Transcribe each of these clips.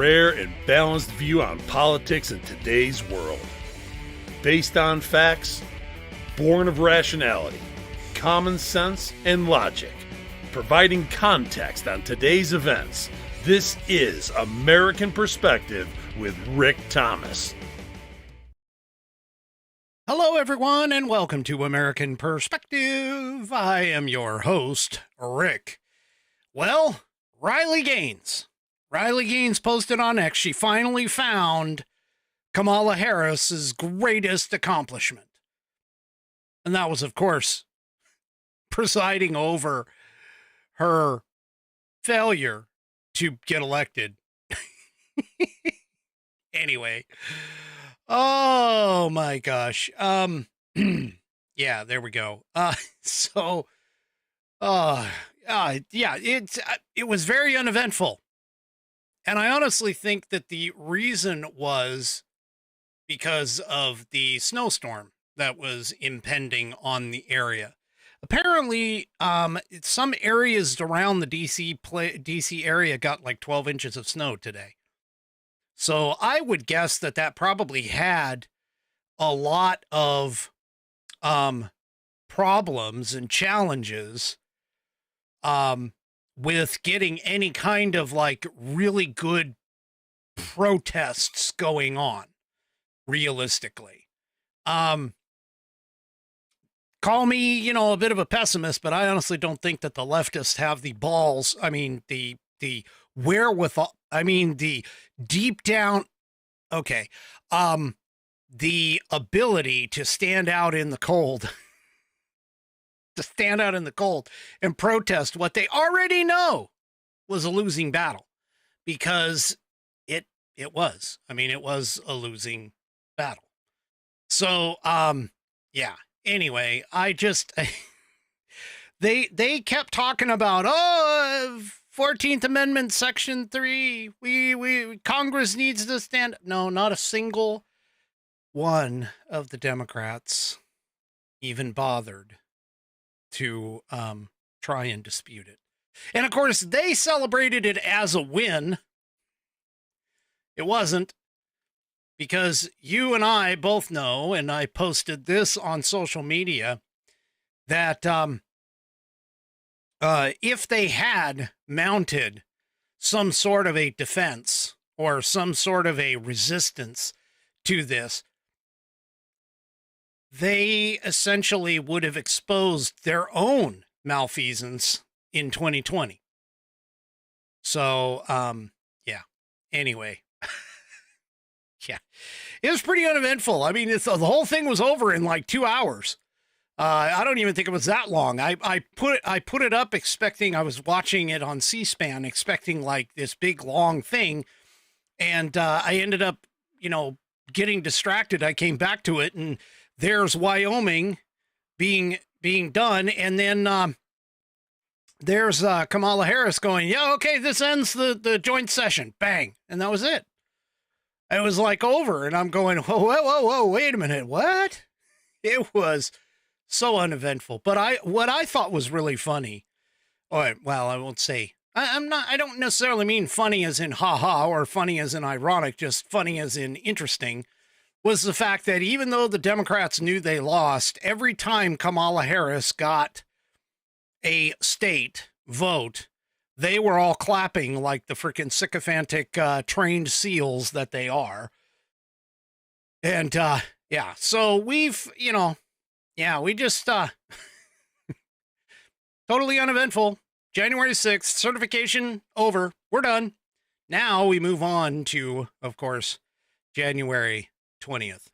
rare and balanced view on politics in today's world. Based on facts, born of rationality, common sense, and logic, providing context on today's events. This is American Perspective with Rick Thomas. Hello, everyone, and welcome to American Perspective. I am your host, Rick. Well, Riley Gaines posted on X she finally found Kamala Harris's greatest accomplishment. And that was, of course, presiding over her failure to get elected. Anyway. Oh my gosh. Yeah, there we go. It was very uneventful. And I honestly think that the reason was because of the snowstorm that was impending on the area. Apparently, some areas around the DC area got like 12 inches of snow today. So I would guess that probably had a lot of problems and challenges with getting any kind of like really good protests going on, realistically. Call me, a bit of a pessimist, but I honestly don't think that the leftists have the balls. I mean, the wherewithal. I mean, the deep down. Okay. The ability to stand out in the cold, and protest what they already know was a losing battle, because it was. I mean, it was a losing battle. So, yeah. Anyway, they kept talking about, 14th Amendment, Section 3, Congress needs to stand. No, not a single one of the Democrats even bothered to try and dispute it. And of course, they celebrated it as a win. It wasn't. Because you and I both know, and I posted this on social media, that if they had mounted some sort of a defense or some sort of a resistance to this, they essentially would have exposed their own malfeasance in 2020. So, yeah. Anyway. Yeah, it was pretty uneventful. I mean, the whole thing was over in like 2 hours. I don't even think it was that long. I put it up expecting, I was watching it on C-SPAN, expecting like this big long thing. And I ended up, getting distracted. I came back to it, and there's Wyoming being done. And then there's Kamala Harris going, yeah, okay, this ends the joint session. Bang. And that was it. It was like over, and I'm going, whoa, wait a minute, what? It was so uneventful. But what I thought was really funny, I won't say, I don't necessarily mean funny as in haha or funny as in ironic, just funny as in interesting, was the fact that even though the Democrats knew they lost, every time Kamala Harris got a state vote, they were all clapping like the freaking sycophantic trained seals that they are. And, yeah, so we've, we just, totally uneventful. January 6th, certification over. We're done. Now we move on to, of course, January 20th.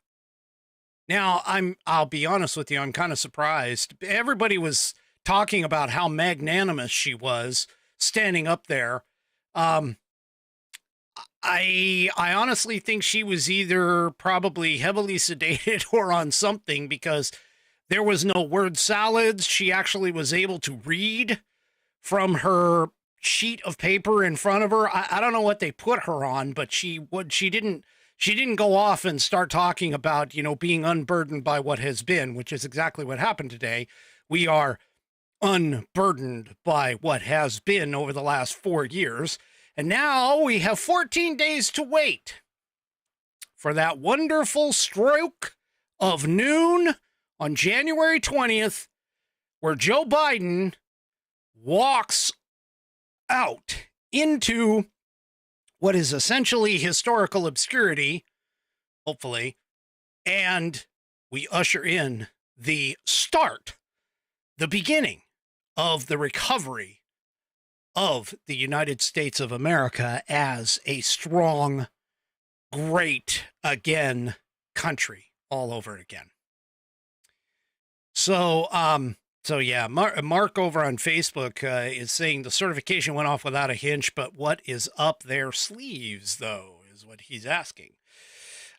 Now, I'll be honest with you, I'm kind of surprised. Everybody was talking about how magnanimous she was standing up there. I honestly think she was either probably heavily sedated or on something, because there was no word salads. She actually was able to read from her sheet of paper in front of her. I don't know what they put her on, but she didn't go off and start talking about, being unburdened by what has been, which is exactly what happened today. We are unburdened by what has been over the last 4 years. And now we have 14 days to wait for that wonderful stroke of noon on January 20th, where Joe Biden walks out into what is essentially historical obscurity, hopefully, and we usher in the start, the beginning of the recovery of the United States of America as a strong, great again country all over again. So yeah, Mark over on Facebook is saying the certification went off without a hitch, but what is up their sleeves, though, is what he's asking.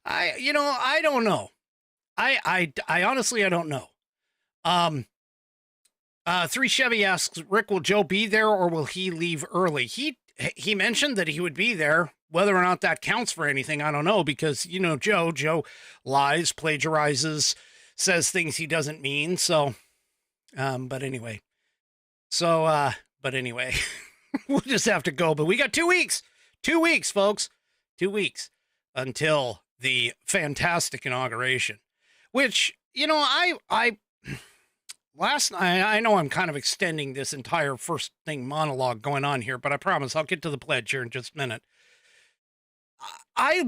I don't know. I honestly, I don't know. 3 Chevy asks, Rick, will Joe be there or will he leave early? He mentioned that he would be there. Whether or not that counts for anything, I don't know, because, Joe lies, plagiarizes, says things he doesn't mean. So, but anyway, we'll just have to go. But we got 2 weeks, folks, 2 weeks until the fantastic inauguration, which, last night, I know I'm kind of extending this entire first thing monologue going on here, but I promise I'll get to the pledge here in just a minute. I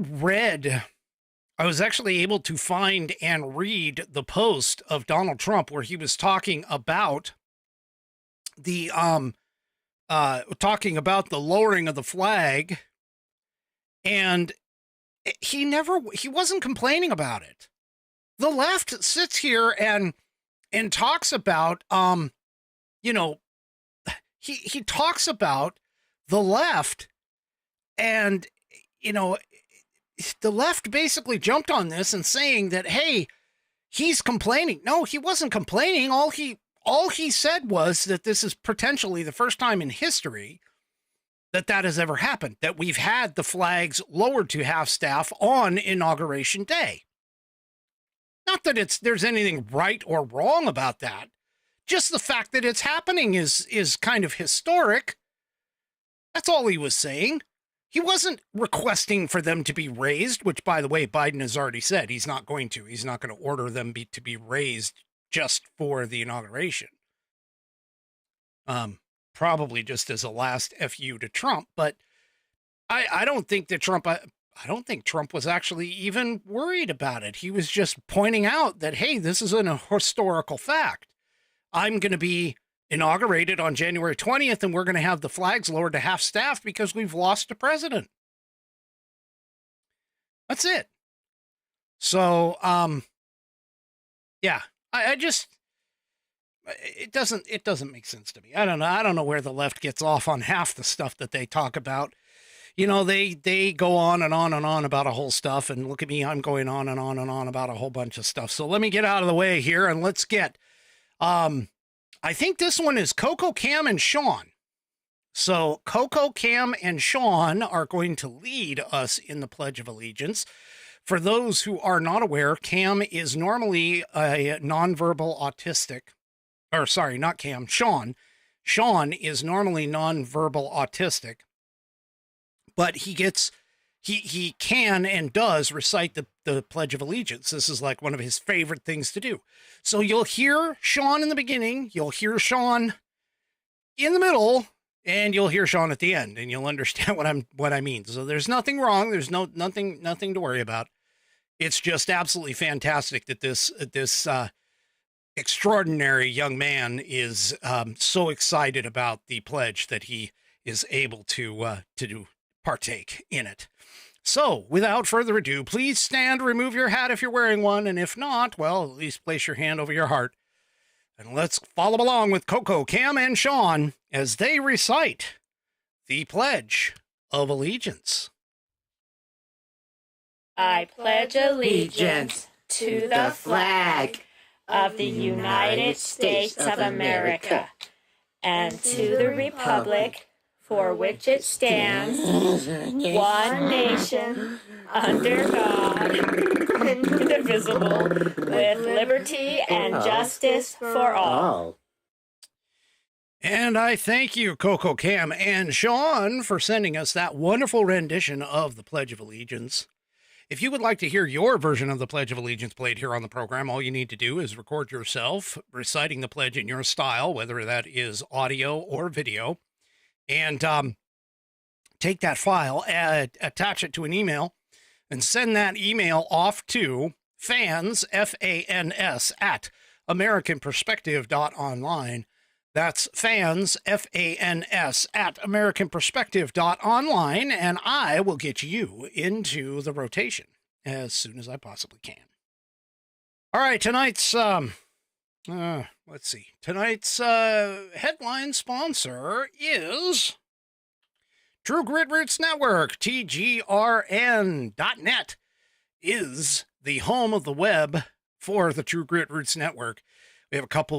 was actually able to find and read the post of Donald Trump where he was talking about the lowering of the flag, and he wasn't complaining about it. The left sits here and talks about, he talks about the left, and, the left basically jumped on this and saying that, hey, he's complaining. No, he wasn't complaining. All he said was that this is potentially the first time in history that has ever happened, that we've had the flags lowered to half-staff on Inauguration Day. Not that there's anything right or wrong about that. Just the fact that it's happening is kind of historic. That's all he was saying. He wasn't requesting for them to be raised, which, by the way, Biden has already said he's not going to. He's not going to order them to be raised just for the inauguration. Probably just as a last FU to Trump. But I don't think that Trump was actually even worried about it. He was just pointing out that, hey, this is a historical fact. I'm going to be inaugurated on January 20th, and we're going to have the flags lowered to half-staff because we've lost a president. That's it. So, yeah, I just, it doesn't make sense to me. I don't know where the left gets off on half the stuff that they talk about. They go on and on and on about a whole stuff, and look at me, I'm going on and on and on about a whole bunch of stuff. So let me get out of the way here, and let's get, I think this one is Coco, Cam, and Sean. So Coco, Cam, and Sean are going to lead us in the Pledge of Allegiance. For those who are not aware, Cam is normally a nonverbal autistic, or sorry, not Cam, Sean. Sean is normally nonverbal autistic, but he can and does recite the Pledge of Allegiance. This is like one of his favorite things to do. So you'll hear Sean in the beginning, you'll hear Sean in the middle, and you'll hear Sean at the end, and you'll understand what I mean. So there's nothing wrong. There's nothing to worry about. It's just absolutely fantastic that this extraordinary young man is so excited about the pledge that he is able to partake in it. So, without further ado, please stand, remove your hat if you're wearing one, and if not, well, at least place your hand over your heart. And let's follow along with Coco, Cam, and Sean as they recite the Pledge of Allegiance. I pledge allegiance to the flag of the United States of America and to the republic for which it stands, one nation, under God, indivisible, with liberty and justice for all. And I thank you, Coco Cam and Sean, for sending us that wonderful rendition of the Pledge of Allegiance. If you would like to hear your version of the Pledge of Allegiance played here on the program, all you need to do is record yourself reciting the pledge in your style, whether that is audio or video, and take that file, attach it to an email, and send that email off to fans, F-A-N-S, at AmericanPerspective.online. That's fans, F-A-N-S, at AmericanPerspective.online, and I will get you into the rotation as soon as I possibly can. All right, tonight's, let's see. Tonight's headline sponsor is True Grit Roots Network. TGRN.net is the home of the web for the True Grit Roots Network.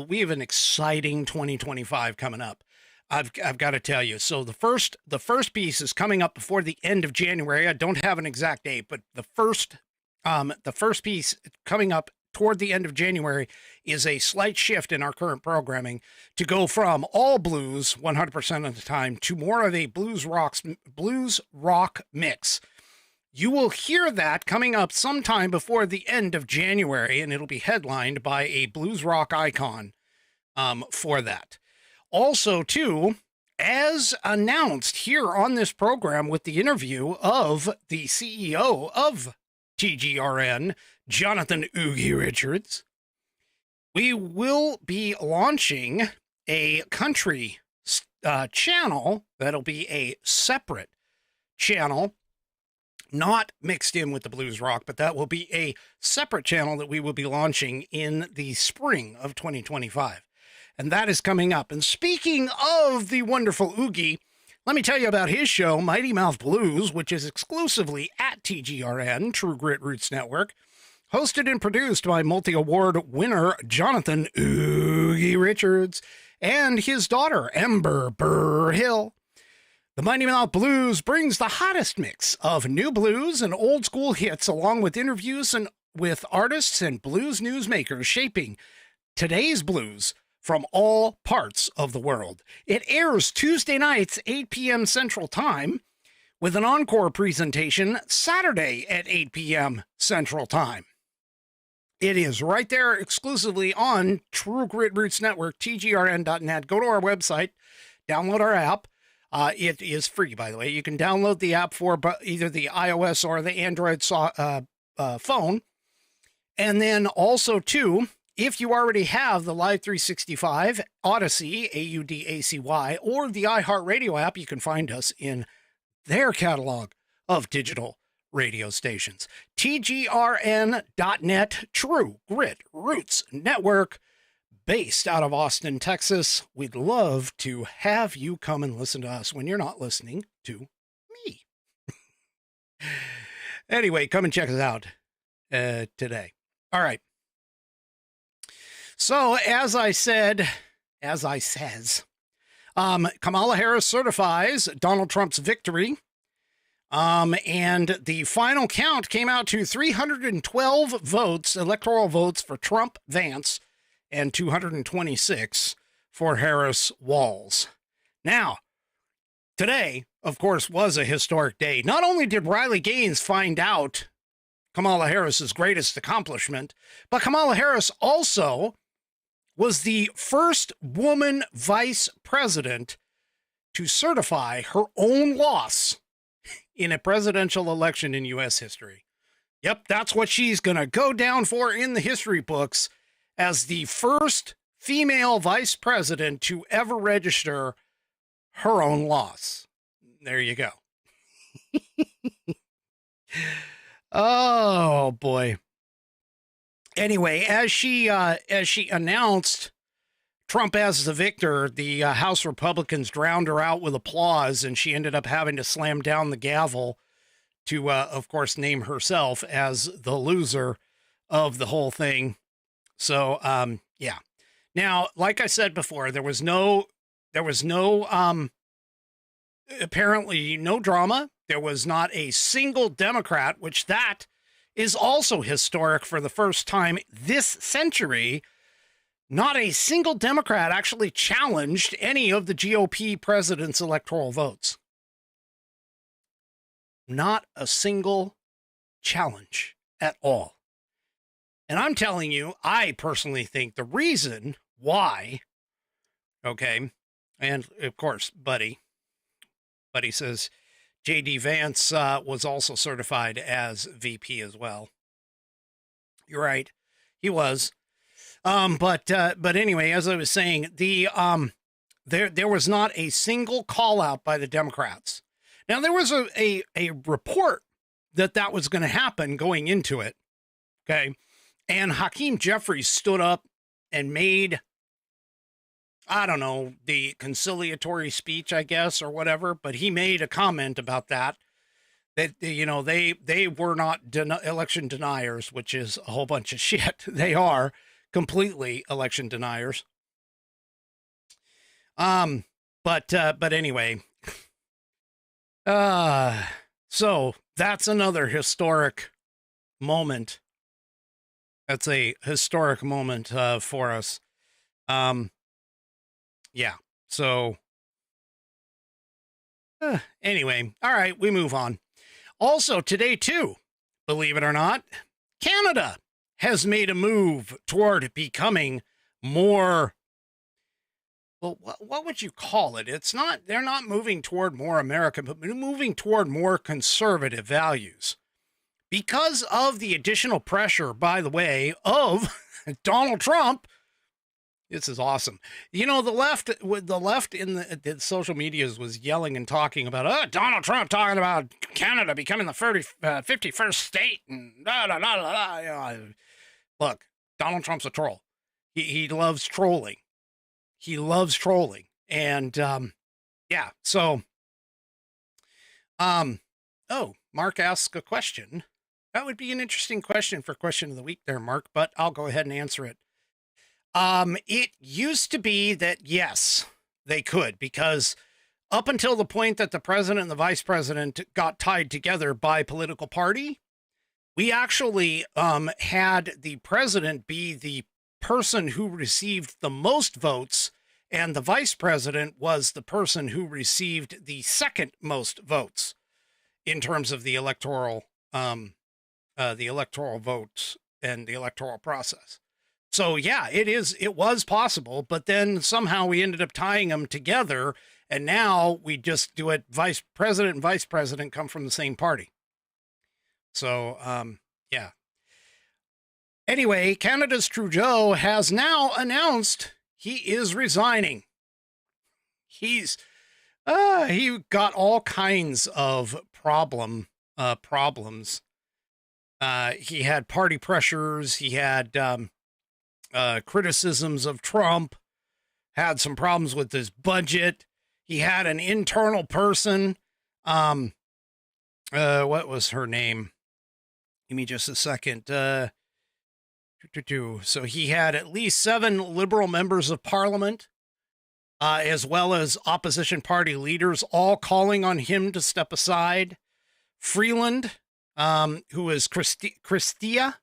We have an exciting 2025 coming up. I've got to tell you. So the first piece is coming up before the end of January. I don't have an exact date, but the first piece coming up toward the end of January is a slight shift in our current programming to go from all blues 100% of the time to more of a blues rock mix. You will hear that coming up sometime before the end of January, and it'll be headlined by a blues rock icon for that. Also, too, as announced here on this program with the interview of the CEO of TGRN, Jonathan Oogie Richards, we will be launching a country channel that'll be a separate channel, not mixed in with the blues rock, but that will be a separate channel that we will be launching in the spring of 2025. And that is coming up. And speaking of the wonderful Oogie, let me tell you about his show, Mighty Mouth Blues, which is exclusively at TGRN, True Grit Roots Network, hosted and produced by multi-award winner Jonathan Oogie Richards and his daughter, Ember Burr Hill. The Mighty Mouth Blues brings the hottest mix of new blues and old school hits, along with interviews with artists and blues newsmakers shaping today's blues from all parts of the world. It airs Tuesday nights, 8 p.m. Central Time, with an encore presentation Saturday at 8 p.m. Central Time. It is right there exclusively on True Grit Roots Network, tgrn.net. Go to our website, download our app. It is free, by the way. You can download the app for either the iOS or the Android phone. And then also, too, if you already have the Live 365, Odyssey, AUDACY, or the iHeartRadio app, you can find us in their catalog of digital radio stations. TGRN.net, True Grit Roots Network, based out of Austin, Texas. We'd love to have you come and listen to us when you're not listening to me. Anyway, come and check us out today. All right. So, as I says, Kamala Harris certifies Donald Trump's victory. And the final count came out to 312 votes, electoral votes for Trump, Vance, and 226 for Harris, Walz. Now, today, of course, was a historic day. Not only did Riley Gaines find out Kamala Harris's greatest accomplishment, but Kamala Harris also was the first woman vice president to certify her own loss in a presidential election in U.S. history. Yep, that's what she's going to go down for in the history books as the first female vice president to ever register her own loss. There you go. Oh, boy. Anyway, as she announced Trump as the victor, the House Republicans drowned her out with applause, and she ended up having to slam down the gavel to, of course, name herself as the loser of the whole thing. So, yeah. Now, like I said before, there was apparently no drama. There was not a single Democrat, which that is also historic for the first time this century. not a single Democrat actually challenged any of the GOP president's electoral votes. Not a single challenge at all. And I'm telling you, I personally think the reason why, okay, and of course, Buddy says J.D. Vance was also certified as VP as well. You're right, he was. But anyway, as I was saying, there was not a single call out by the Democrats. Now there was a report that was going to happen going into it. Okay. And Hakeem Jeffries stood up and made, I don't know, the conciliatory speech, I guess, or whatever, but he made a comment about that, you know, they were not election deniers, which is a whole bunch of shit. They are completely election deniers. But anyway, so that's another historic moment. That's a historic moment, for us. Yeah. So, anyway, all right, we move on. Also today too, believe it or not, Canada has made a move toward becoming more, well, what would you call it? It's not, they're not moving toward more American, but moving toward more conservative values because of the additional pressure, by the way, of Donald Trump. This is awesome. You know, the left in the social medias was yelling and talking about, Donald Trump talking about Canada becoming the 51st state and da da da da. You know, look, Donald Trump's a troll. He loves trolling. He loves trolling. And yeah, so oh, Mark asks a question. That would be an interesting question for question of the week there, Mark, but I'll go ahead and answer it. It used to be that, yes, they could, because up until the point that the president and the vice president got tied together by political party, we actually had the president be the person who received the most votes, and the vice president was the person who received the second most votes in terms of the electoral votes and the electoral process. So yeah, it was possible, but then somehow we ended up tying them together, and now we just do it. Vice president and vice president come from the same party. So, yeah. Anyway, Canada's Trudeau has now announced he is resigning. He got all kinds of problems. He had party pressures. He had, criticisms of Trump, had some problems with his budget. He had an internal person. What was her name? Give me just a second. So he had at least 7 liberal members of parliament, as well as opposition party leaders, all calling on him to step aside. Freeland, who is Chrystia,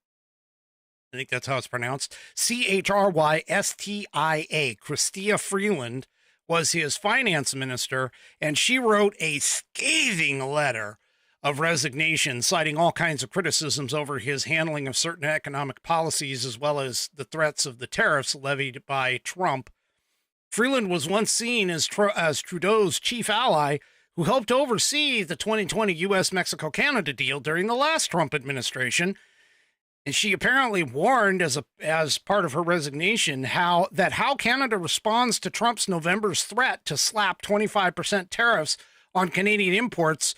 I think that's how it's pronounced, Chrystia, Chrystia Freeland, was his finance minister, and she wrote a scathing letter of resignation, citing all kinds of criticisms over his handling of certain economic policies, as well as the threats of the tariffs levied by Trump. Freeland was once seen as Trudeau's chief ally, who helped oversee the 2020 U.S.-Mexico-Canada deal during the last Trump administration. And she apparently warned as part of her resignation how Canada responds to Trump's November's threat to slap 25% tariffs on Canadian imports,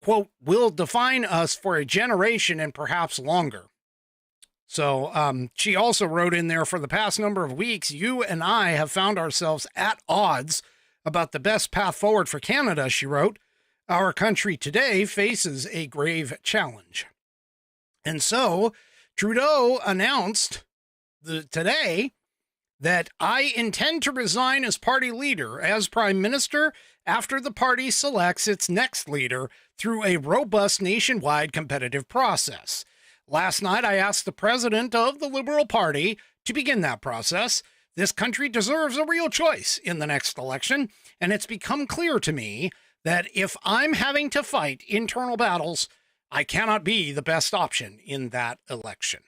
quote, will define us for a generation and perhaps longer. So she also wrote in there, for the past number of weeks, you and I have found ourselves at odds about the best path forward for Canada, she wrote. Our country today faces a grave challenge. And so Trudeau announced today that I intend to resign as party leader, as prime minister, after the party selects its next leader through a robust nationwide competitive process. Last night, I asked the president of the Liberal Party To begin that process, this country deserves a real choice in the next election, and it's become clear to me that if I'm having to fight internal battles, I cannot be the best option in that election.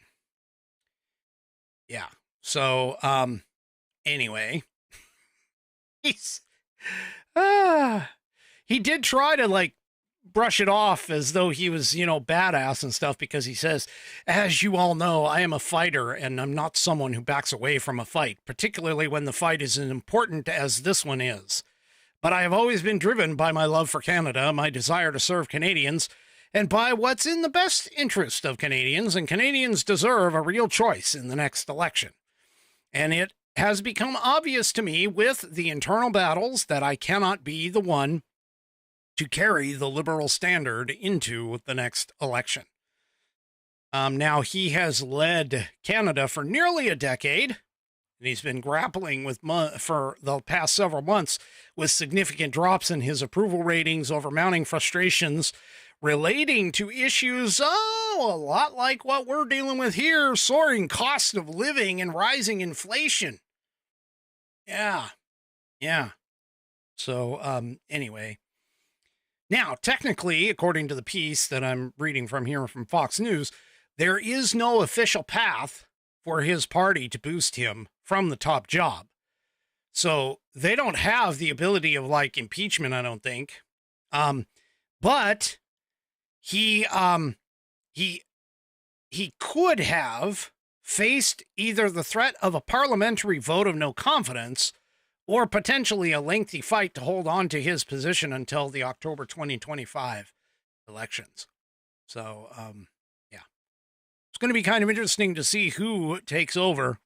Yeah. So, anyway, he's, he did try to like brush it off as though he was, badass and stuff, because he says, as you all know, I am a fighter and I'm not someone who backs away from a fight, particularly when the fight is as important as this one is. But I have always been driven by my love for Canada, my desire to serve Canadians, and by what's in the best interest of Canadians, and Canadians deserve a real choice in the next election. And it has become obvious to me with the internal battles that I cannot be the one to carry the liberal standard into the next election. Now, he has led Canada for nearly a decade, and he's been grappling with for the past several months with significant drops in his approval ratings over mounting frustrations relating to issues, a lot like what we're dealing with here, soaring cost of living and rising inflation. Yeah. So, anyway. Now, technically, according to the piece that I'm reading from here from Fox News, there is no official path for his party to boost him from the top job. So they don't have the ability of like impeachment, I don't think. But he could have faced either the threat of a parliamentary vote of no confidence or potentially a lengthy fight to hold on to his position until the October 2025 elections. So, yeah. It's going to be kind of interesting to see who takes over.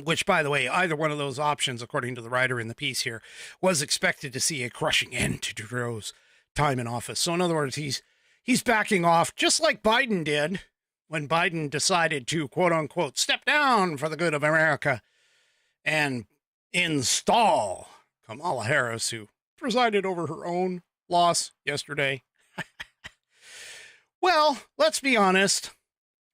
Which, by the way, either one of those options, according to the writer in the piece here, was expected to see a crushing end to Trudeau's time in office. So, in other words, he's backing off, just like Biden did when Biden decided to, quote unquote, step down for the good of America and install Kamala Harris, who presided over her own loss yesterday. Well, let's be honest.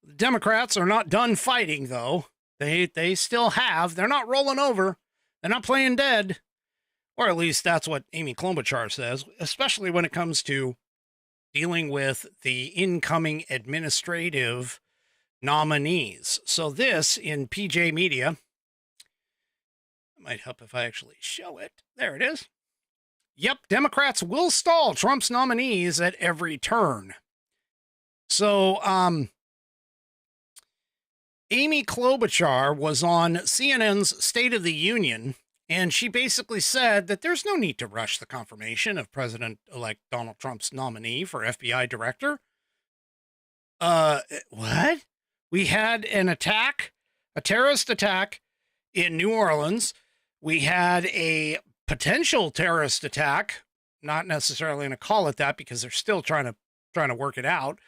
The Democrats are not done fighting, though. They still have. They're not rolling over. They're not playing dead. Or at least that's what Amy Klobuchar says, especially when it comes to dealing with the incoming administrative nominees. So this in PJ Media, might help if I actually show it. There it is. Yep, Democrats will stall Trump's nominees at every turn. So, Amy Klobuchar was on CNN's State of the Union, and she basically said that there's no need to rush the confirmation of President-elect Donald Trump's nominee for FBI director. What? We had an attack, a terrorist attack in New Orleans. We had a potential terrorist attack, not necessarily going to call it that because they're still trying to work it out,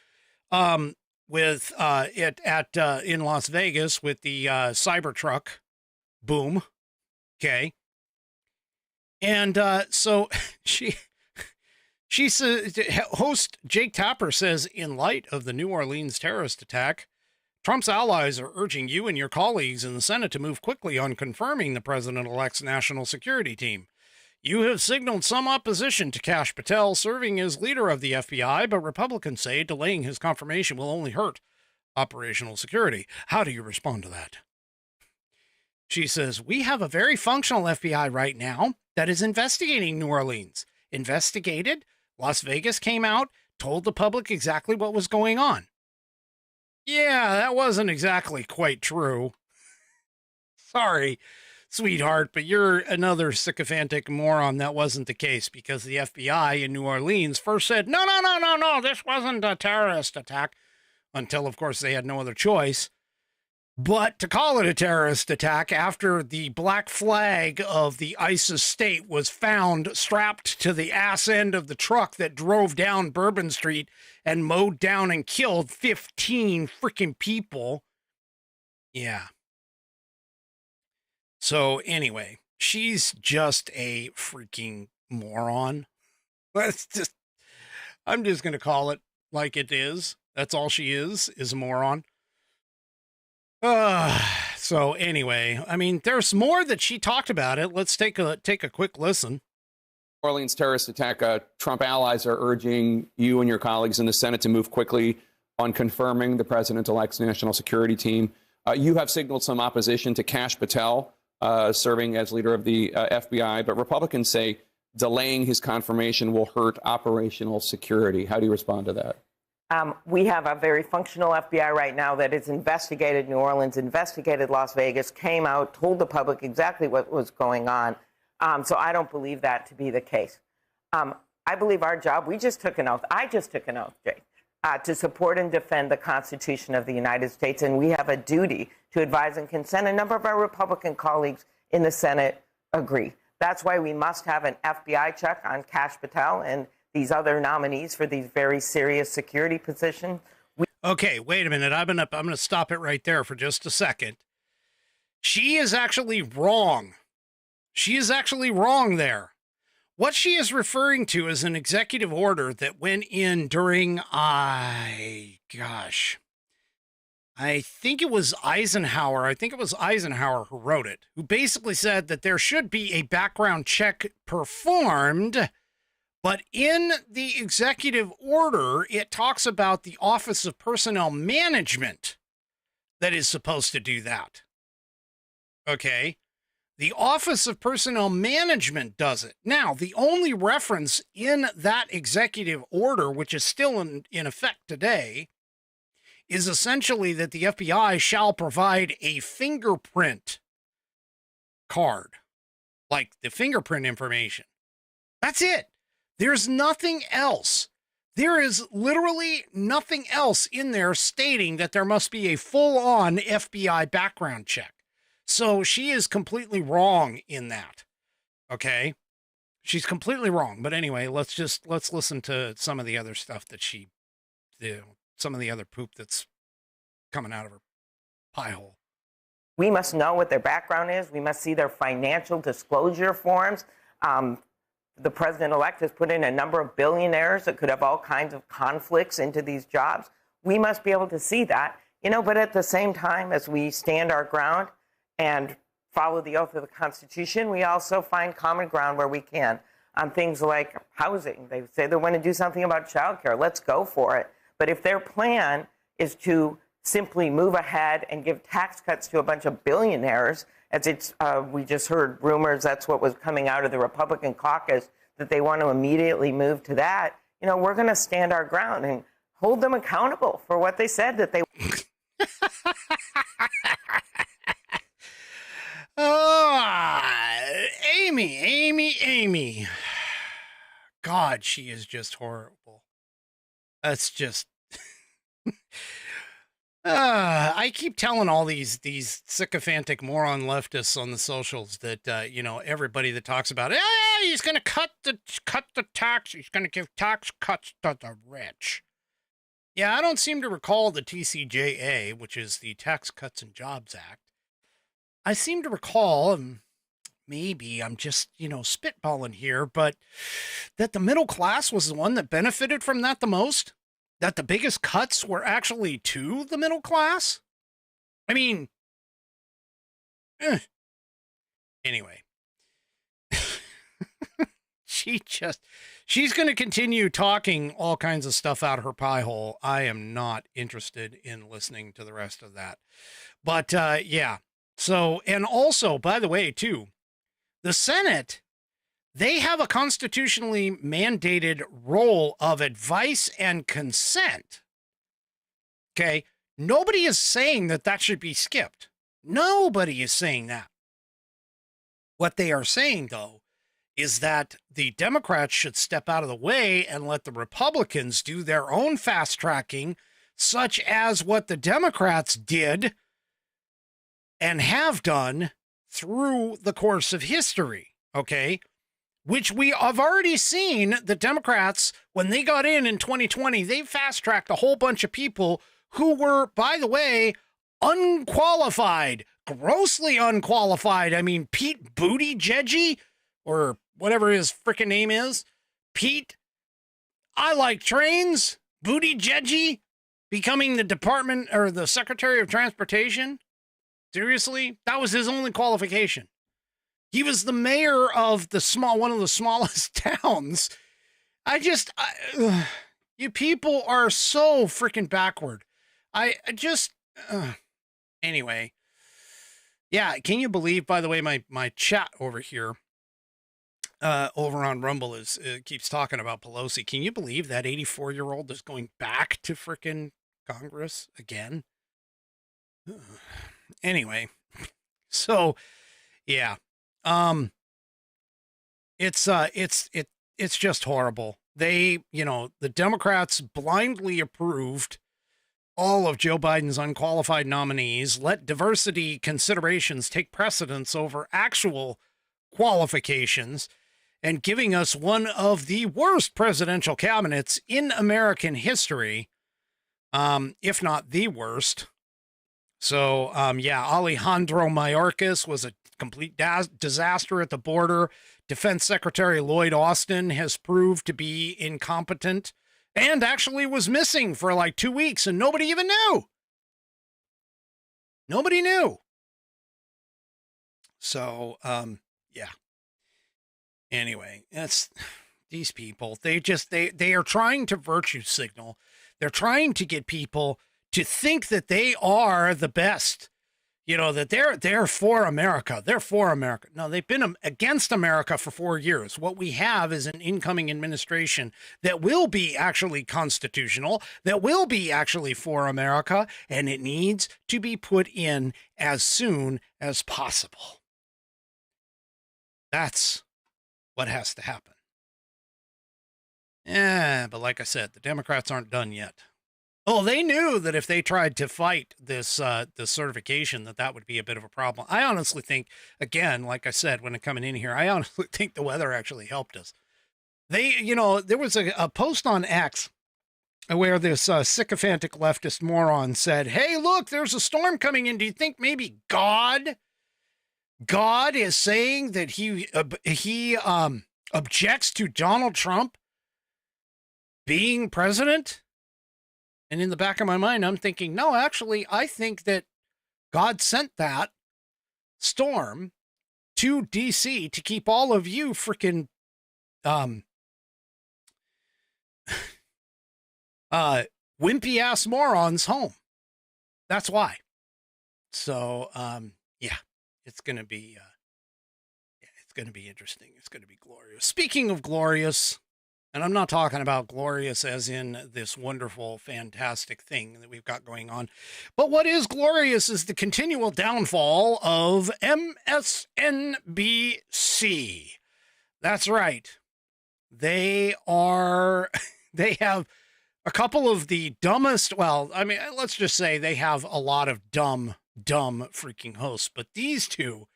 with it at in Las Vegas with the Cybertruck boom. Okay. And so she says, host Jake Tapper says, in light of the New Orleans terrorist attack, Trump's allies are urging you and your colleagues in the Senate to move quickly on confirming the president-elect's national security team. You have signaled some opposition to Kash Patel serving as leader of the FBI, but Republicans say delaying his confirmation will only hurt operational security. How do you respond to that? She says, we have a very functional FBI right now that is investigating New Orleans. Investigated. Las Vegas came out, told the public exactly what was going on. Yeah, that wasn't exactly quite true. Sorry, sweetheart, but you're another sycophantic moron. That wasn't the case because the FBI in New Orleans first said, no, this wasn't a terrorist attack, until, of course, they had no other choice. But to call it a terrorist attack after the black flag of the ISIS state was found strapped to the ass end of the truck that drove down Bourbon Street and mowed down and killed 15 freaking people. Yeah. So anyway, she's just a freaking moron. I'm just going to call it like it is. That's all she is a moron. So anyway, I mean, there's more that she talked about it. Let's take a quick listen. Orleans terrorist attack. Trump allies are urging you and your colleagues in the Senate to move quickly on confirming the president-elect's national security team. You have signaled some opposition to Kash Patel serving as leader of the FBI, but Republicans say delaying his confirmation will hurt operational security. How do you respond to that? We have a very functional FBI right now that has investigated New Orleans, investigated Las Vegas, came out, told the public exactly what was going on. So I don't believe that to be the case. I believe our job, we just took an oath. I just took an oath, Jake, to support and defend the Constitution of the United States. And we have a duty to advise and consent. A number of our Republican colleagues in the Senate agree. That's why we must have an FBI check on Kash Patel and these other nominees for these very serious security positions. Okay, wait a minute. I'm gonna stop it right there for just a second. She is actually wrong. She is actually wrong there. What she is referring to is an executive order that went in during, I think it was Eisenhower. I think it was Eisenhower who wrote it, who basically said that there should be a background check performed. But in the executive order, it talks about the Office of Personnel Management that is supposed to do that. Okay? The Office of Personnel Management does it. Now, the only reference in that executive order, which is still in effect today, is essentially that the FBI shall provide a fingerprint card, like the fingerprint information. That's it. There's nothing else. There is literally nothing else in there stating that there must be a full-on FBI background check. So she is completely wrong in that. Okay? She's completely wrong. But anyway, let's listen to some of the other stuff that some of the other poop that's coming out of her pie hole. We must know what their background is. We must see their financial disclosure forms. The president-elect has put in a number of billionaires that could have all kinds of conflicts into these jobs. We must be able to see that, but at the same time, as we stand our ground and follow the oath of the Constitution, we also find common ground where we can on things like housing. They say they want to do something about childcare. Let's go for it. But if their plan is to simply move ahead and give tax cuts to a bunch of billionaires, as we just heard rumors that's what was coming out of the Republican caucus, that they want to immediately move to that, we're going to stand our ground and hold them accountable for what they said that they... Amy. God, she is just horrible. That's just... I keep telling all these sycophantic moron leftists on the socials that, everybody that talks about, he's going to cut the tax. He's going to give tax cuts to the rich. Yeah, I don't seem to recall the TCJA, which is the Tax Cuts and Jobs Act. I seem to recall, maybe I'm just, spitballing here, but that the middle class was the one that benefited from that the most. That the biggest cuts were actually to the middle class? I mean, anyway. She's going to continue talking all kinds of stuff out of her pie hole. I am not interested in listening to the rest of that. But, yeah. So, and also, by the way, too, the Senate, they have a constitutionally mandated role of advice and consent. Okay. Nobody is saying that should be skipped. Nobody is saying that. What they are saying, though, is that the Democrats should step out of the way and let the Republicans do their own fast tracking, such as what the Democrats did and have done through the course of history. Okay. Which we have already seen the Democrats, when they got in 2020, they fast-tracked a whole bunch of people who were, by the way, unqualified, grossly unqualified. I mean, Pete Buttigieg, or whatever his freaking name is, Pete, I like trains, Buttigieg, becoming the Secretary of Transportation. Seriously? That was his only qualification. He was the mayor of one of the smallest towns. You people are so freaking backward. Anyway. Yeah, can you believe, by the way, my chat over here, over on Rumble keeps talking about Pelosi. Can you believe that 84-year-old is going back to freaking Congress again? Anyway, so yeah, it's just horrible. The Democrats blindly approved all of Joe Biden's unqualified nominees, let diversity considerations take precedence over actual qualifications, and giving us one of the worst presidential cabinets in American history, if not the worst. So, Alejandro Mayorkas was a complete disaster at the border. Defense Secretary Lloyd Austin has proved to be incompetent and actually was missing for like 2 weeks, and nobody even knew. Nobody knew. So, yeah. Anyway, that's these people. They are trying to virtue signal. They're trying to get people to think that they are the best. That they're for America. They're for America. No, they've been against America for 4 years. What we have is an incoming administration that will be actually constitutional, that will be actually for America, and it needs to be put in as soon as possible. That's what has to happen. Yeah, but like I said, the Democrats aren't done yet. Oh, they knew that if they tried to fight this certification, that would be a bit of a problem. I honestly think, again, like I said, when coming in here, I honestly think the weather actually helped us. There was a post on X where this sycophantic leftist moron said, "Hey, look, there's a storm coming in. Do you think maybe God is saying that he objects to Donald Trump being president?" And in the back of my mind, I'm thinking, no, actually, I think that God sent that storm to DC to keep all of you freaking wimpy ass morons home. That's why. So, yeah, it's going to be interesting. It's going to be glorious. Speaking of glorious, and I'm not talking about glorious as in this wonderful, fantastic thing that we've got going on. But what is glorious is the continual downfall of MSNBC. That's right. They have a couple of the dumbest, let's just say they have a lot of dumb freaking hosts. But these two,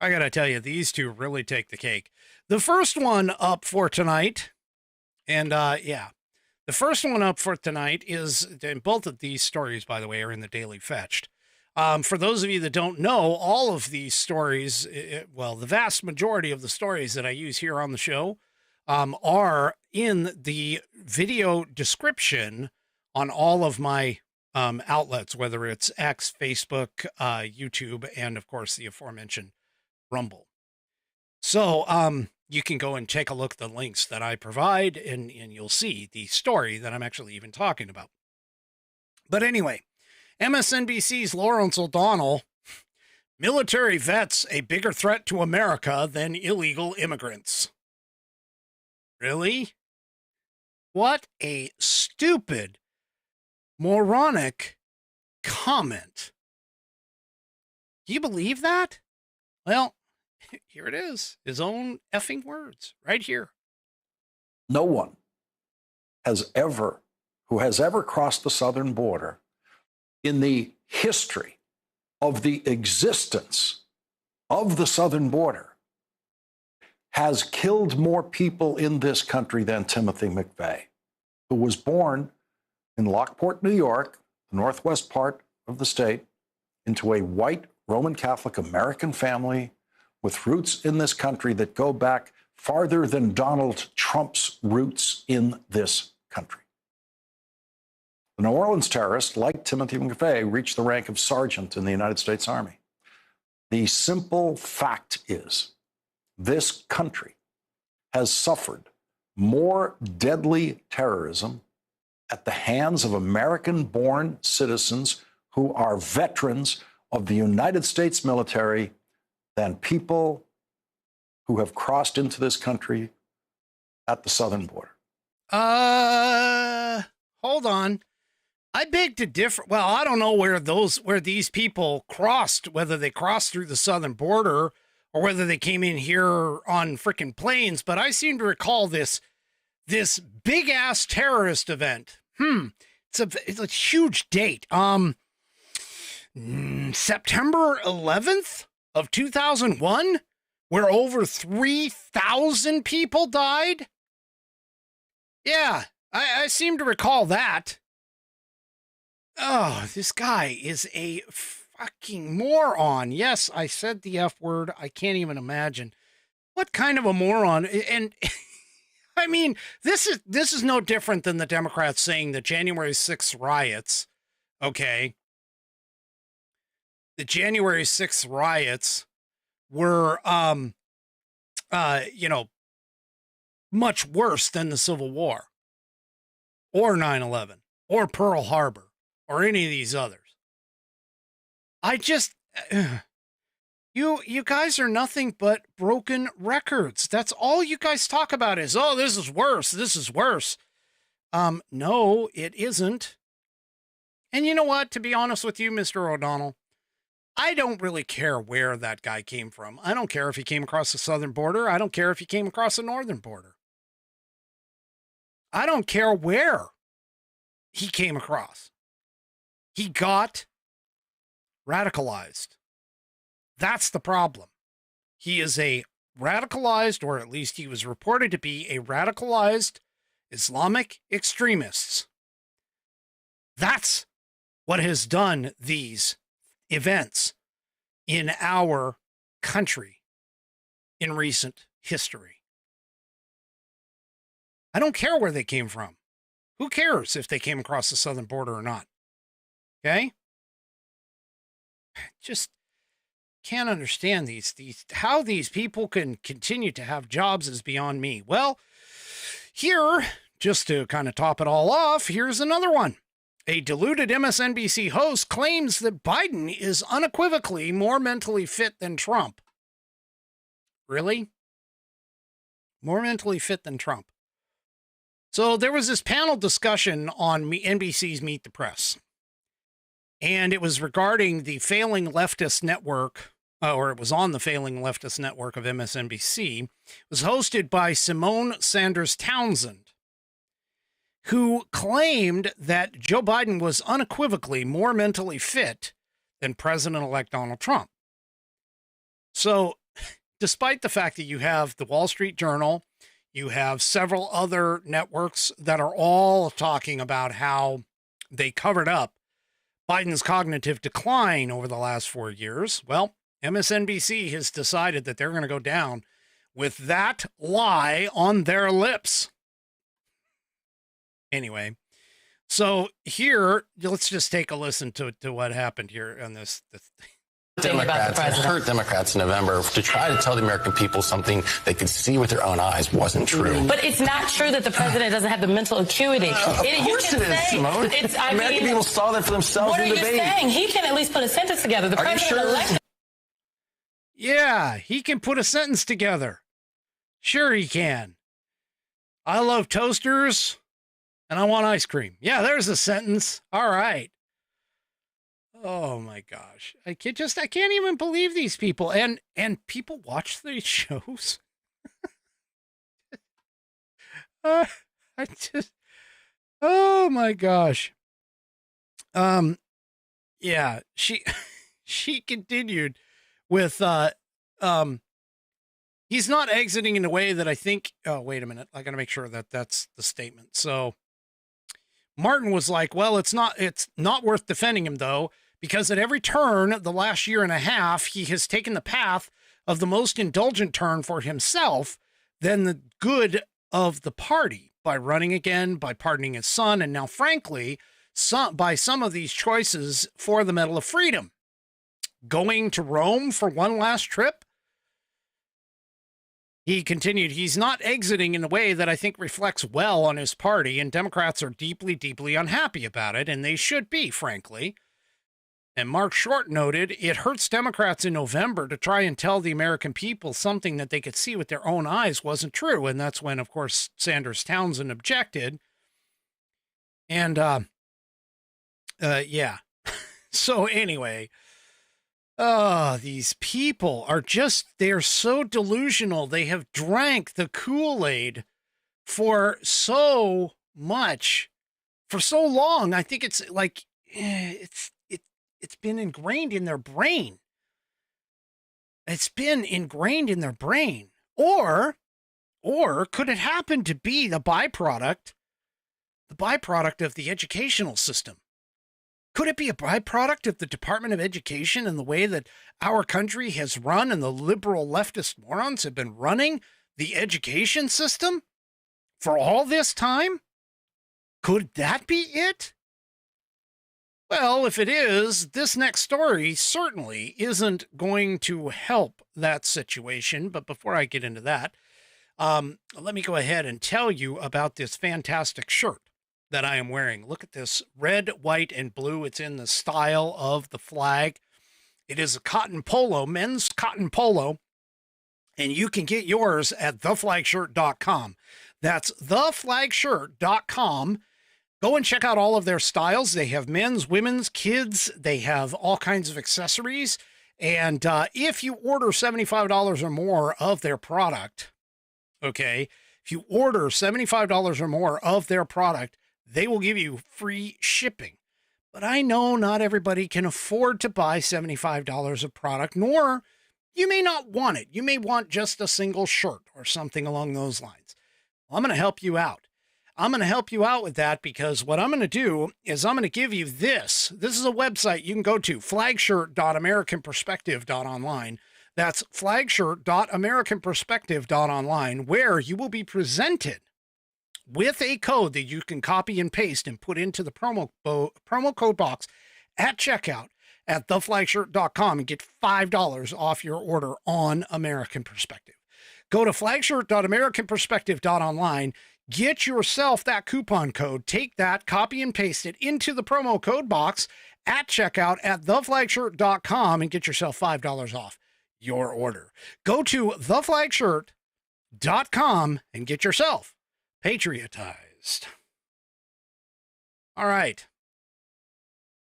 I got to tell you, these two really take the cake. The first one up for tonight, and the first one up for tonight is, and both of these stories, by the way, are in the Daily Fetched. For those of you that don't know, all of these stories, the vast majority of the stories that I use here on the show are in the video description on all of my outlets, whether it's X, Facebook, YouTube, and of course the aforementioned Rumble. So, you can go and take a look at the links that I provide, and you'll see the story that I'm actually even talking about. But anyway, MSNBC's Lawrence O'Donnell, military vets a bigger threat to America than illegal immigrants. Really? What a stupid, moronic comment. Do you believe that? Well, here it is. His own effing words right here. No one who has ever crossed the southern border in the history of the existence of the southern border has killed more people in this country than Timothy McVeigh, who was born in Lockport, New York, the northwest part of the state, into a white Roman Catholic American family with roots in this country that go back farther than Donald Trump's roots in this country. The New Orleans terrorist, like Timothy McVeigh, reached the rank of sergeant in the United States Army. The simple fact is this country has suffered more deadly terrorism at the hands of American-born citizens who are veterans of the United States military than people who have crossed into this country at the southern border. Hold on. I beg to differ. Well, I don't know where these people crossed, whether they crossed through the southern border or whether they came in here on freaking planes, but I seem to recall this big ass terrorist event. It's a huge date. September 11th of 2001, where over 3,000 people died. Yeah, I seem to recall that. Oh, this guy is a fucking moron. Yes, I said the F word. I can't even imagine what kind of a moron. And I mean, this is no different than the Democrats saying the January 6th riots. Okay. The January 6th riots were, much worse than the Civil War or 9/11 or Pearl Harbor or any of these others. I just, you guys are nothing but broken records. That's all you guys talk about is, oh, this is worse. This is worse. No, it isn't. And you know what? To be honest with you, Mr. O'Donnell, I don't really care where that guy came from. I don't care if he came across the southern border. I don't care if he came across the northern border. I don't care where he came across. He got radicalized. That's the problem. He is a radicalized, or at least he was reported to be a radicalized Islamic extremist. That's what has done these events in our country in recent history. I don't care where they came from. Who cares if they came across the southern border or not? Okay? Just can't understand how these people can continue to have jobs is beyond me. Well, here, just to kind of top it all off, here's another one. A deluded MSNBC host claims that Biden is unequivocally more mentally fit than Trump. Really? More mentally fit than Trump. So there was this panel discussion on NBC's Meet the Press. And it was regarding the failing leftist network, or it was on the failing leftist network of MSNBC. It was hosted by Simone Sanders Townsend, who claimed that Joe Biden was unequivocally more mentally fit than President-elect Donald Trump. So, despite the fact that you have the Wall Street Journal, you have several other networks that are all talking about how they covered up Biden's cognitive decline over the last 4 years, well, MSNBC has decided that they're going to go down with that lie on their lips. Anyway, so here, let's just take a listen to what happened here on this. Democrats hurt Democrats in November to try to tell the American people something they could see with their own eyes wasn't true. But it's not true that the president doesn't have the mental acuity. Of course it is, Simone. American people saw that for themselves in the debate. What are you saying? He can at least put a sentence together. The president-elect. Yeah, he can put a sentence together. Sure he can. I love toasters and I want ice cream. Yeah, there's a sentence. All right. Oh my gosh. I can't even believe these people. And people watch these shows. Oh my gosh. Yeah, she continued with, he's not exiting in a way that I think, oh, wait a minute. I got to make sure that that's the statement. So Martin was like, well, it's not worth defending him though, because at every turn the last year and a half, he has taken the path of the most indulgent turn for himself than the good of the party by running again, by pardoning his son. And now, frankly, by some of these choices for the Medal of Freedom. Going to Rome for one last trip. He continued, he's not exiting in a way that I think reflects well on his party, and Democrats are deeply, deeply unhappy about it, and they should be, frankly. And Mark Short noted, it hurts Democrats in November to try and tell the American people something that they could see with their own eyes wasn't true. And that's when, of course, Sanders Townsend objected. And, yeah. So anyway, these people are just, they're so delusional. They have drank the Kool-Aid for so much, for so long. I think it's like, it's been ingrained in their brain. It's been ingrained in their brain. Or could it happen to be the byproduct of the educational system? Could it be a byproduct of the Department of Education and the way that our country has run and the liberal leftist morons have been running the education system for all this time? Could that be it? Well, if it is, this next story certainly isn't going to help that situation. But before I get into that, let me go ahead and tell you about this fantastic shirt that I am wearing. Look at this red, white, and blue. It's in the style of the flag. It is a cotton polo, men's cotton polo, and you can get yours at theflagshirt.com. That's theflagshirt.com. Go and check out all of their styles. They have men's, women's, kids. They have all kinds of accessories. And if you order $75 or more of their product, okay, if you order $75 or more of their product, they will give you free shipping. But I know not everybody can afford to buy $75 of product, nor you may not want it. You may want just a single shirt or something along those lines. Well, I'm going to help you out. I'm going to help you out with that, because what I'm going to do is I'm going to give you this. This is a website you can go to, flagshirt.americanperspective.online. That's flagshirt.americanperspective.online, where you will be presented with a code that you can copy and paste and put into the promo code box at checkout at theflagshirt.com and get $5 off your order on American Perspective. Go to flagshirt.americanperspective.online. Get yourself that coupon code, take that, copy and paste it into the promo code box at checkout at theflagshirt.com and get yourself $5 off your order. Go to theflagshirt.com and get yourself patriotized. All right.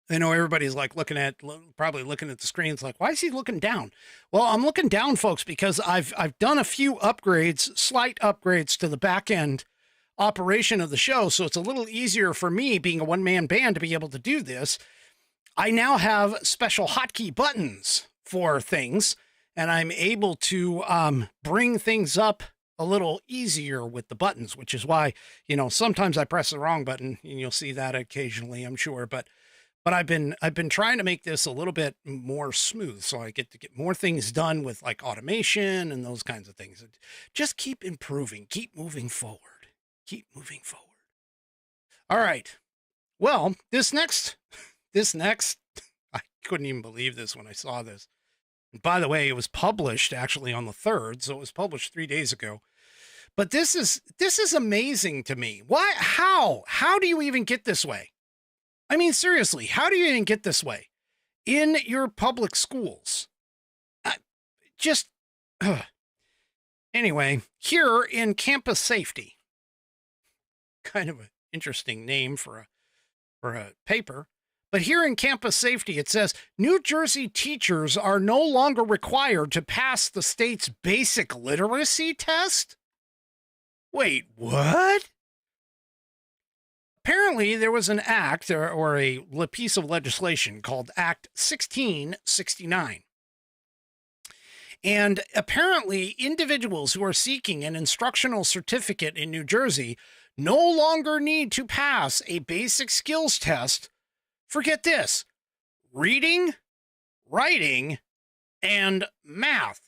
I know everybody's like probably looking at the screens like, why is he looking down? Well, I'm looking down, folks, because I've done a few upgrades, slight upgrades to the back end operation of the show, so it's a little easier for me, being a one-man band, to be able to do this. I now have special hotkey buttons for things, and I'm able to bring things up a little easier with the buttons, which is why, sometimes I press the wrong button, and you'll see that occasionally, I'm sure, but I've been trying to make this a little bit more smooth, so I get to get more things done with like automation and those kinds of things. Just keep improving, keep moving forward. Keep moving forward. All right. Well, this next, I couldn't even believe this when I saw this. And by the way, it was published actually on the 3rd, so it was published 3 days ago. But this is amazing to me. Why? How do you even get this way? I mean, seriously, how do you even get this way in your public schools? Anyway, here in Campus Safety, kind of an interesting name for a paper, but here in Campus Safety, it says New Jersey teachers are no longer required to pass the state's basic literacy test. Wait, what? Apparently, there was an act or a piece of legislation called Act 1669. And apparently, individuals who are seeking an instructional certificate in New Jersey no longer need to pass a basic skills test. Forget this: reading, writing, and math.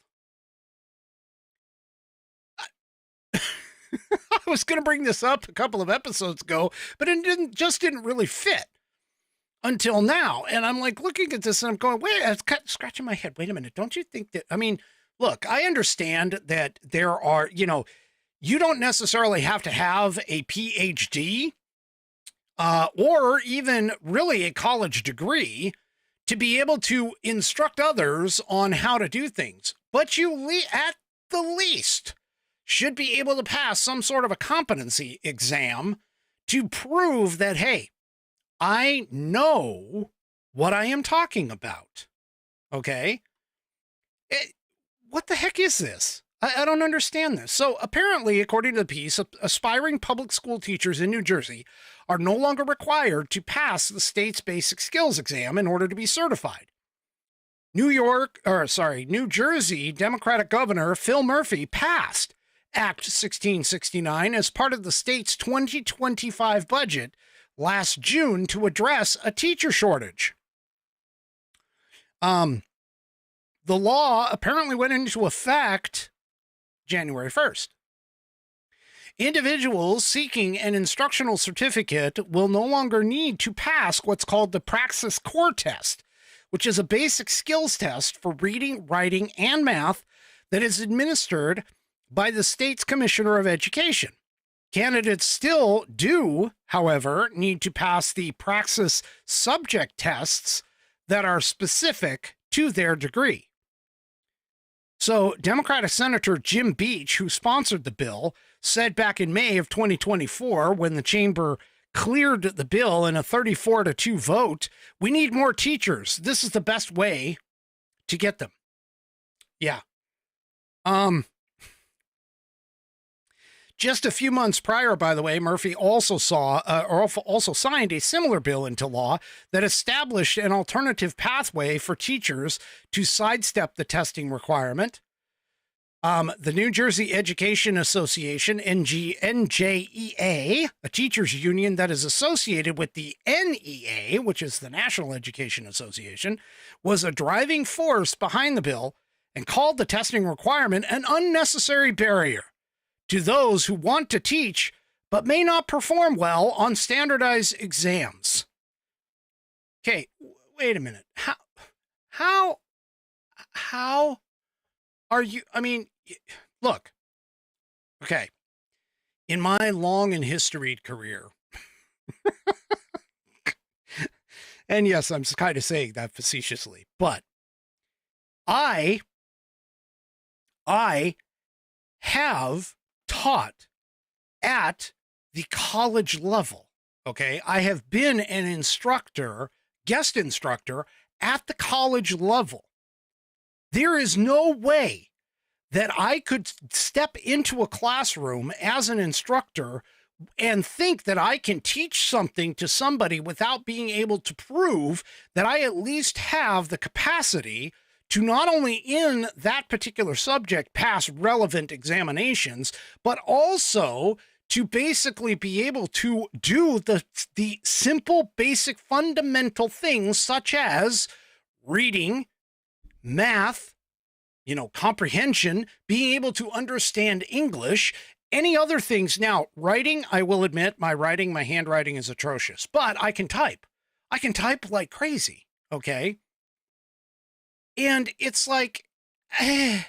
I was going to bring this up a couple of episodes ago, but it didn't really fit. until now. And I'm like looking at this and I'm going, wait, I'm scratching my head. Wait a minute. Don't you think that, I mean, look, I understand that there are, you know, you don't necessarily have to have a PhD or even really a college degree to be able to instruct others on how to do things. But you, at the least, should be able to pass some sort of a competency exam to prove that, hey, I know what I am talking about. Okay? What the heck is this? I don't understand this. So apparently, according to the piece, aspiring public school teachers in New Jersey are no longer required to pass the state's basic skills exam in order to be certified. New Jersey Democratic Governor Phil Murphy passed Act 1669 as part of the state's 2025 budget last June to address a teacher shortage. The law apparently went into effect January 1st. Individuals seeking an instructional certificate will no longer need to pass what's called the Praxis Core Test, which is a basic skills test for reading, writing, and math that is administered by the state's Commissioner of Education. Candidates still do, however, need to pass the Praxis subject tests that are specific to their degree. So Democratic Senator Jim Beach, who sponsored the bill, said back in May of 2024, when the chamber cleared the bill in a 34-2 vote, we need more teachers. This is the best way to get them. Yeah. Just a few months prior, by the way, Murphy also signed a similar bill into law that established an alternative pathway for teachers to sidestep the testing requirement. The New Jersey Education Association, NJEA, a teachers union that is associated with the NEA, which is the National Education Association, was a driving force behind the bill and called the testing requirement an unnecessary barrier to those who want to teach but may not perform well on standardized exams. Okay, wait a minute. How are you? I mean, look, okay, in my long and historied career, and yes, I'm kind of saying that facetiously, but I have taught at the college level. Okay. I have been an instructor, guest instructor at the college level. There is no way that I could step into a classroom as an instructor and think that I can teach something to somebody without being able to prove that I at least have the capacity to not only in that particular subject pass relevant examinations, but also to basically be able to do the simple, basic, fundamental things such as reading, math, comprehension, being able to understand English, any other things. Now, writing, I will admit, my handwriting is atrocious, but I can type. I can type like crazy, okay? And it's like, I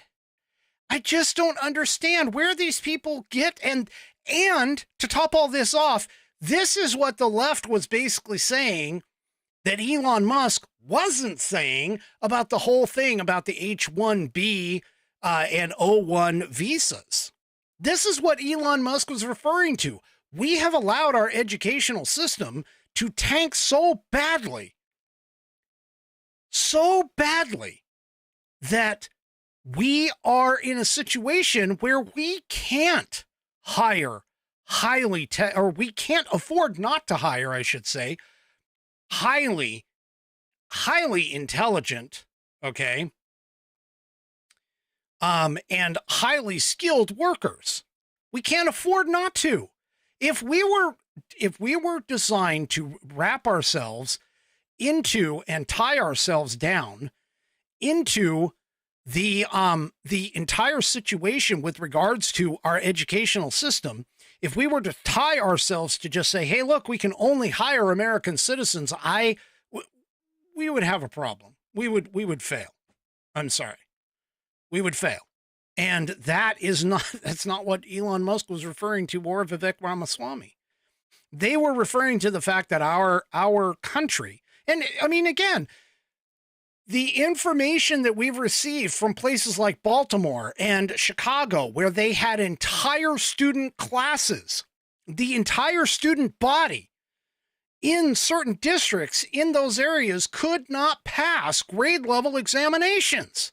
just don't understand where these people get. And to top all this off, this is what the left was basically saying that Elon Musk wasn't saying about the whole thing about the H-1B and O-1 visas. This is what Elon Musk was referring to. We have allowed our educational system to tank so badly that we are in a situation where we can't hire or we can't afford not to hire, I should say, highly intelligent, okay, and highly skilled workers. We can't afford not to. If we were designed to wrap ourselves into and tie ourselves down into the entire situation with regards to our educational system, if we were to tie ourselves to just say, hey, look, we can only hire American citizens, I we would have a problem. We would fail. I'm sorry. We would fail. And that's not what Elon Musk was referring to, or Vivek Ramaswamy. They were referring to the fact that our country, and I mean, again, the information that we've received from places like Baltimore and Chicago, where they had entire student classes, the entire student body in certain districts in those areas could not pass grade level examinations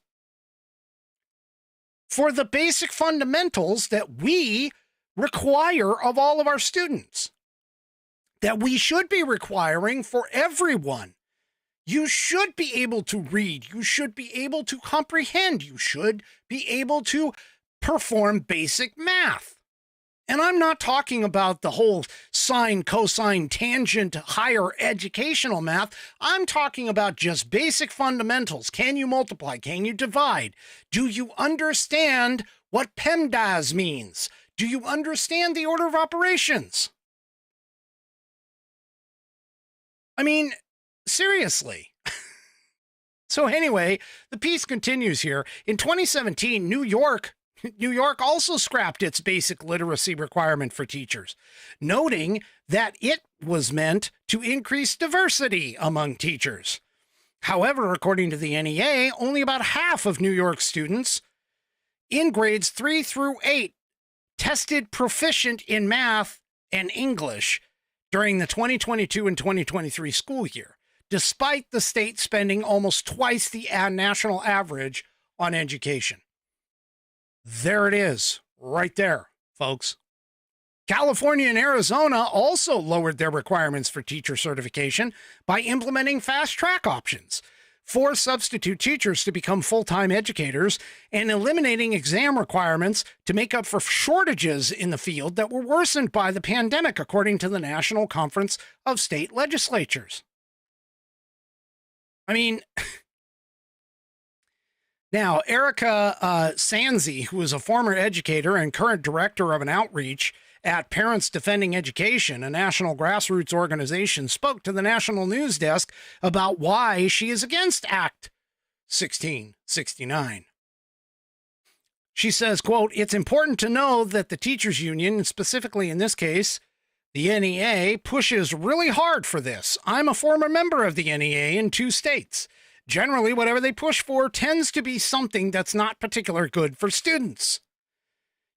for the basic fundamentals that we require of all of our students, that we should be requiring for everyone. You should be able to read. You should be able to comprehend. You should be able to perform basic math. And I'm not talking about the whole sine, cosine, tangent, higher educational math. I'm talking about just basic fundamentals. Can you multiply? Can you divide? Do you understand what PEMDAS means? Do you understand the order of operations? I mean, seriously. So anyway, the piece continues here. In 2017, New York also scrapped its basic literacy requirement for teachers, noting that it was meant to increase diversity among teachers. However, according to the NEA, only about half of New York students in grades 3 through 8 tested proficient in math and English during the 2022 and 2023 school year, despite the state spending almost twice the national average on education. There it is, right there, folks. California and Arizona also lowered their requirements for teacher certification by implementing fast-track options for substitute teachers to become full-time educators and eliminating exam requirements to make up for shortages in the field that were worsened by the pandemic, according to the National Conference of State Legislatures. I mean, now, Erica Sanzi, who is a former educator and current director of an outreach at Parents Defending Education, a national grassroots organization, spoke to the National News Desk about why she is against Act 1669. She says, quote, "It's important to know that the teachers union, and specifically in this case, the NEA, pushes really hard for this. I'm a former member of the NEA in 2 states. Generally, whatever they push for tends to be something that's not particularly good for students."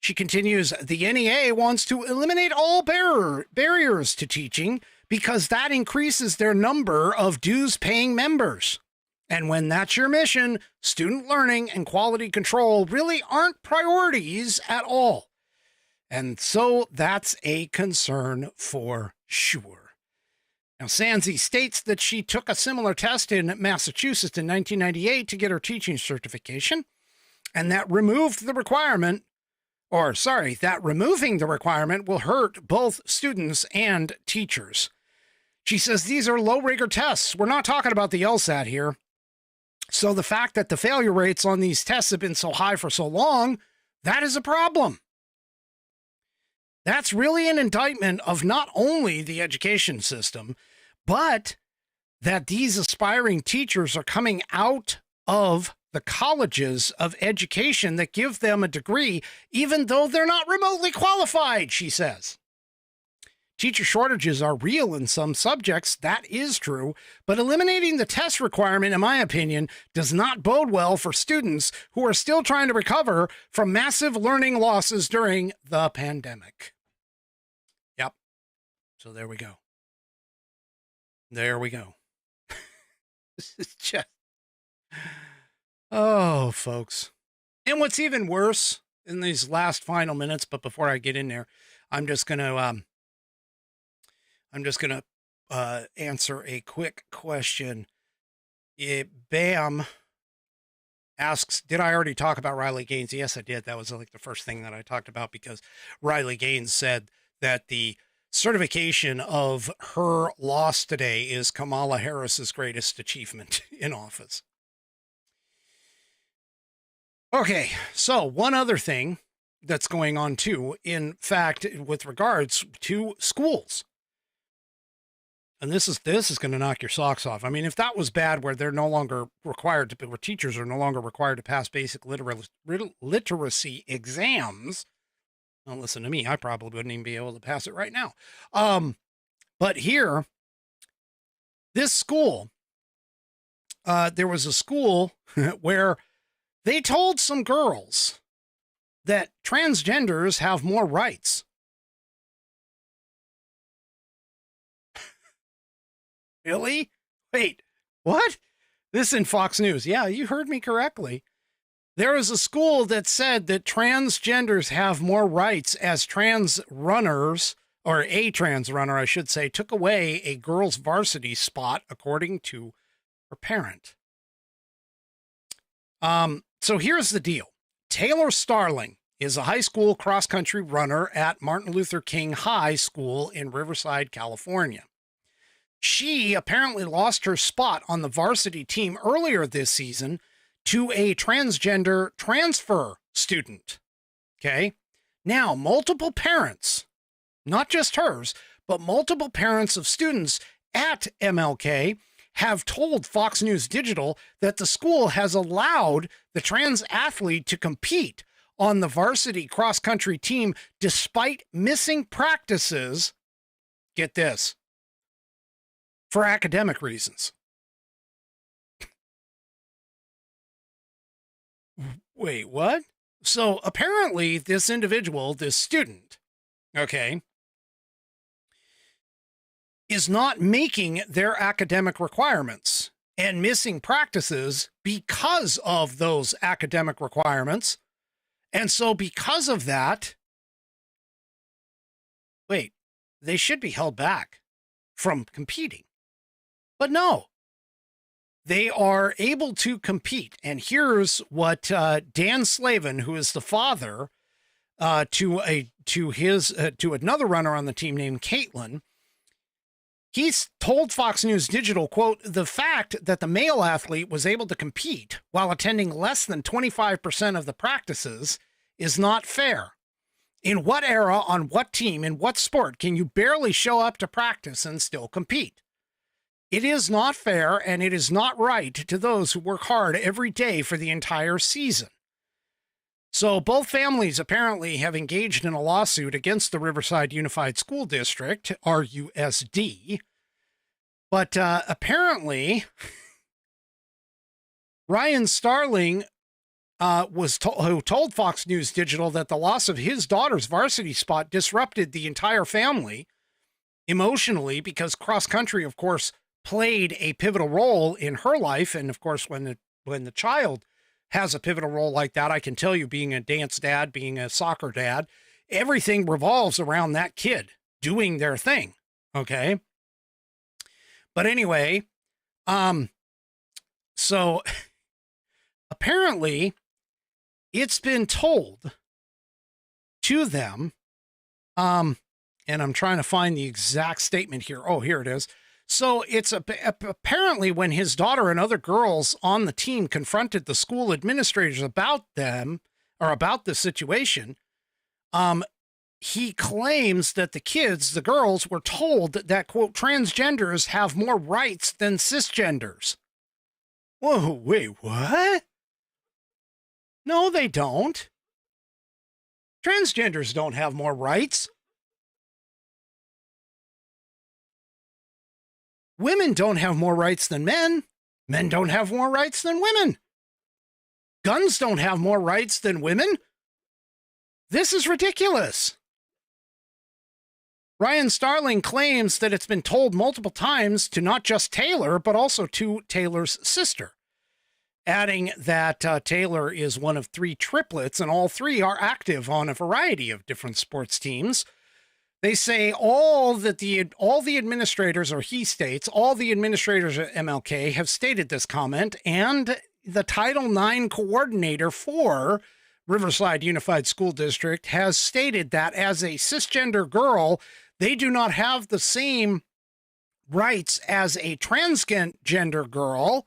She continues, "The NEA wants to eliminate all barriers to teaching because that increases their number of dues-paying members. And when that's your mission, student learning and quality control really aren't priorities at all. And so that's a concern for sure." Now, Sanzi states that she took a similar test in Massachusetts in 1998 to get her teaching certification, and that removing the requirement will hurt both students and teachers. She says these are low rigor tests. We're not talking about the LSAT here. So the fact that the failure rates on these tests have been so high for so long, that is a problem. That's really an indictment of not only the education system, but that these aspiring teachers are coming out of the colleges of education that give them a degree, even though they're not remotely qualified, she says. Teacher shortages are real in some subjects, that is true, but eliminating the test requirement, in my opinion, does not bode well for students who are still trying to recover from massive learning losses during the pandemic. Yep. So there we go. There we go. This is just... Oh, folks. And what's even worse in these last final minutes, but before I get in there, I'm just going to answer a quick question. Bam asks, did I already talk about Riley Gaines? Yes, I did. That was like the first thing that I talked about, because Riley Gaines said that the certification of her loss today is Kamala Harris's greatest achievement in office. Okay, so one other thing that's going on too, in fact, with regards to schools. And this is going to knock your socks off. I mean, if that was bad, where they're no longer required to, where teachers are no longer required to pass basic literacy exams, well, listen to me, I probably wouldn't even be able to pass it right now. But here, this school, there was a school where they told some girls that transgenders have more rights. Really? Wait, what? This in Fox News. Yeah, you heard me correctly. There was a school that said that transgenders have more rights as trans runners, or a trans runner, I should say, took away a girl's varsity spot, according to her parent. So here's the deal. Taylor Starling is a high school cross-country runner at Martin Luther King High School in Riverside, California. She apparently lost her spot on the varsity team earlier this season to a transgender transfer student. Okay. Now, multiple parents, not just hers, but multiple parents of students at MLK have told Fox News Digital that the school has allowed the trans athlete to compete on the varsity cross-country team despite missing practices. Get this. For academic reasons. Wait, what? So apparently this individual, this student, okay, is not making their academic requirements and missing practices because of those academic requirements. And so because of that, wait, they should be held back from competing. But no, they are able to compete. And here's what Dan Slavin, who is the father to another runner on the team named Caitlin, he's told Fox News Digital, quote, "The fact that the male athlete was able to compete while attending less than 25% of the practices is not fair. In what era, on what team, in what sport can you barely show up to practice and still compete? It is not fair, and it is not right to those who work hard every day for the entire season." So both families apparently have engaged in a lawsuit against the Riverside Unified School District, RUSD. But apparently, Ryan Starling who told Fox News Digital that the loss of his daughter's varsity spot disrupted the entire family emotionally, because cross country, of course, played a pivotal role in her life. And of course, when the child has a pivotal role like that, I can tell you, being a dance dad, being a soccer dad, everything revolves around that kid doing their thing. Okay. But anyway, so apparently it's been told to them, and I'm trying to find the exact statement here. Oh, here it is. So it's apparently when his daughter and other girls on the team confronted the school administrators about them, or about the situation, he claims that the girls were told that, quote, transgenders have more rights than cisgenders. Whoa, wait, what? No, they don't. Transgenders don't have more rights. Women don't have more rights than men. Men don't have more rights than women. Guns don't have more rights than women. This is ridiculous. Ryan Starling claims that it's been told multiple times to not just Taylor, but also to Taylor's sister, adding that Taylor is one of three triplets, and all three are active on a variety of different sports teams. They say all the administrators, or he states, all the administrators at MLK have stated this comment, and the Title IX coordinator for Riverside Unified School District has stated that as a cisgender girl, they do not have the same rights as a transgender girl.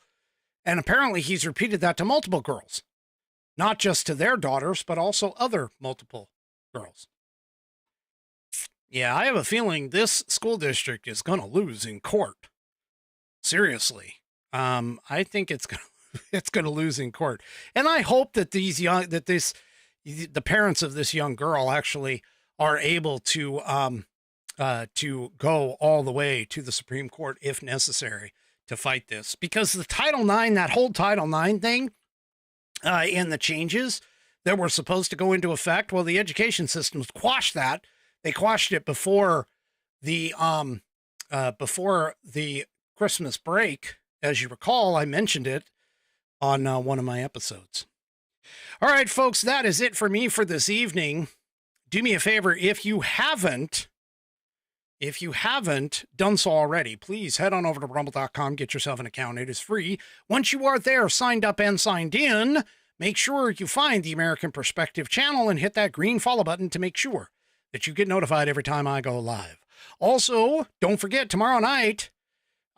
And apparently he's repeated that to multiple girls, not just to their daughters, but also other multiple girls. Yeah, I have a feeling this school district is going to lose in court. Seriously. I think it's going to lose in court. And I hope that the parents of this young girl actually are able to go all the way to the Supreme Court if necessary to fight this, because the Title IX, that whole Title IX thing, and the changes that were supposed to go into effect, well, the education systems quashed that. They quashed it before the Christmas break. As you recall, I mentioned it on one of my episodes. All right, folks, that is it for me for this evening. Do me a favor, if you haven't done so already, please head on over to rumble.com, get yourself an account. It is free. Once you are there, signed up and signed in, make sure you find the American Perspective channel and hit that green follow button to make sure that you get notified every time I go live. Also, don't forget, tomorrow night,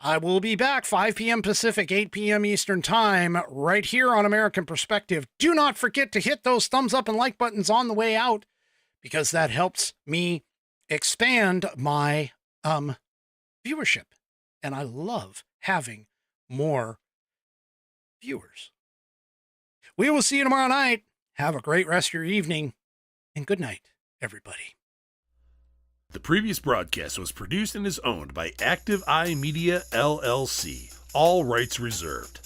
I will be back 5 p.m. Pacific, 8 p.m. Eastern Time, right here on American Perspective. Do not forget to hit those thumbs up and like buttons on the way out, because that helps me expand my viewership. And I love having more viewers. We will see you tomorrow night. Have a great rest of your evening, and good night, everybody. The previous broadcast was produced and is owned by Active Eye Media LLC. All rights reserved.